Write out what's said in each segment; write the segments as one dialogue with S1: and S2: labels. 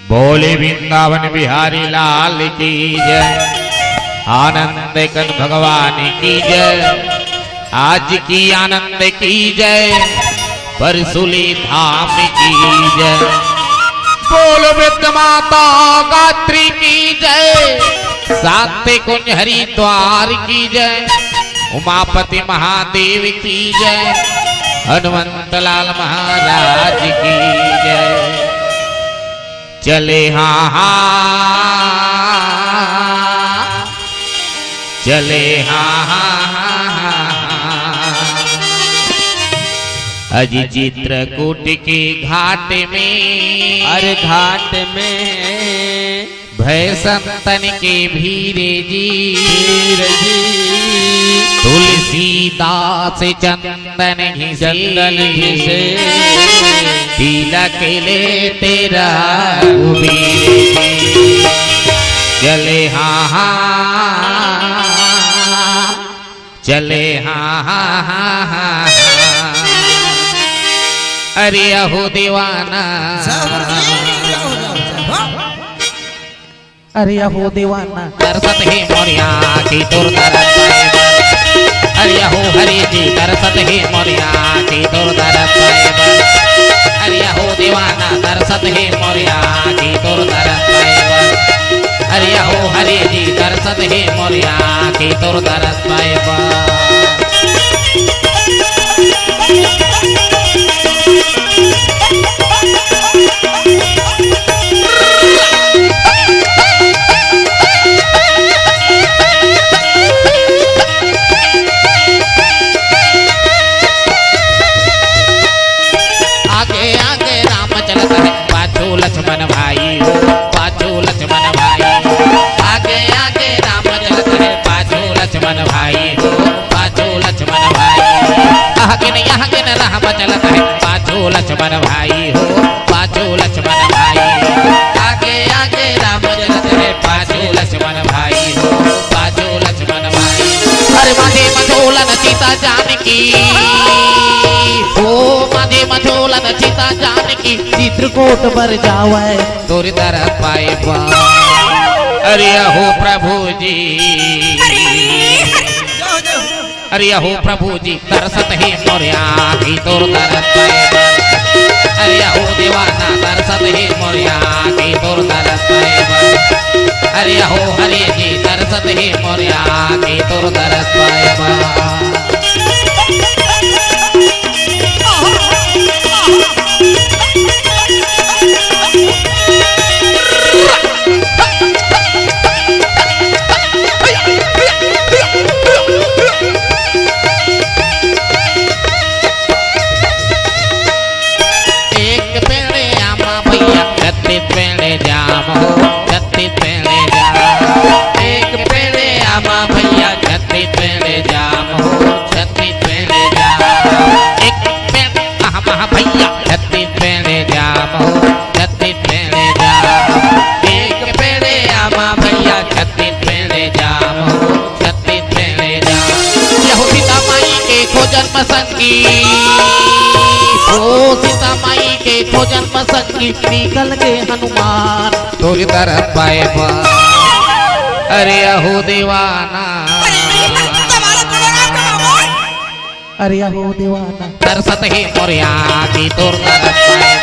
S1: बोले वृंदावन बिहारी लाल की जय, आनंद कन भगवान की जय, आज की आनंद की जय, परसुली धाम की जय। बोलो वृद्ध माता गात्री की जय, साते कुंज हरिद्वार की जय, उमापति महादेव की जय, हनुमंत लाल महाराज की जय। चले हाँ चले अजी चित्रकूट के घाट में,
S2: अरे घाट में
S1: भय संतन के भीरे जी, तुलसीदास चंदन घिसे, तिलक ले तेरा चले हाँ चले हाँ अरे अहो दीवाना,
S2: अरे अहो दीवाना
S1: दरसत ही मोरिया की दुर्दरस, अरे अहो हरि जी दरसत ही मोरिया की दुर्दरस, अरे अहो दीवाना दरसत ही मोरिया की दुर्दरस, अरे अहो हरि जी दरसत ही मोरिया की दुर्दरस। लक्ष्मण भाई हो पाछू लक्ष्मण भाई, आगे आगे राम चलत है पाछू लक्ष्मण भाई हो पाछू लक्ष्मण भाई, आगे न राम चलत है पाछू लक्ष्मण भाई हो पाछू लक्ष्मण भाई, आगे आगे राम चलत है पाछू लक्ष्मण भाई हो पाछू लक्ष्मण भाई। अरे माथे मझोलन सीता जानकी हो, माथे मझोलन सीता जानकी,
S2: चित्रकूट पर जावे
S1: तोरी तरह पाए। अरे अहो प्रभु जी, अरे अहो प्रभु जी दरसत ही मोरिया की तोर तरस पाए। अरे अहो दीवाना दरसत ही मोरिया की तोर तरस पाए। अरे अहो हरि जी दरसत ही मोरिया की तोर तरस पाए। सीता माई के खोजन मसंगी निकल के हनुमान तोरी तरफ पाए। अरे अहो दीवाना,
S2: अरे अहो दीवाना
S1: दरसत ही मोरिया की तोर तरफ पाए।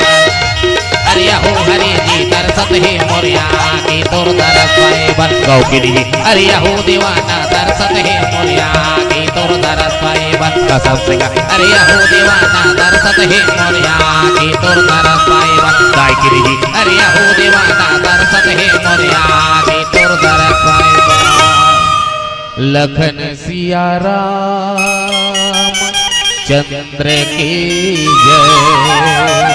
S1: अरे अहो हरि जी दरसत ही मोरिया की तोर तरफ पाए। गौ की दी अरे अहो दीवाना दरसत ही मोरिया की तोर तरफ पाए। कसम से अरे अहो दीवाना दरसत ही मोरिया की तोर तरफ पाए। गाय की दी अरे अहो दीवाना दरसत ही मोरिया की तोर तरफ पाए। लखन सिया राम चंद्र की जय।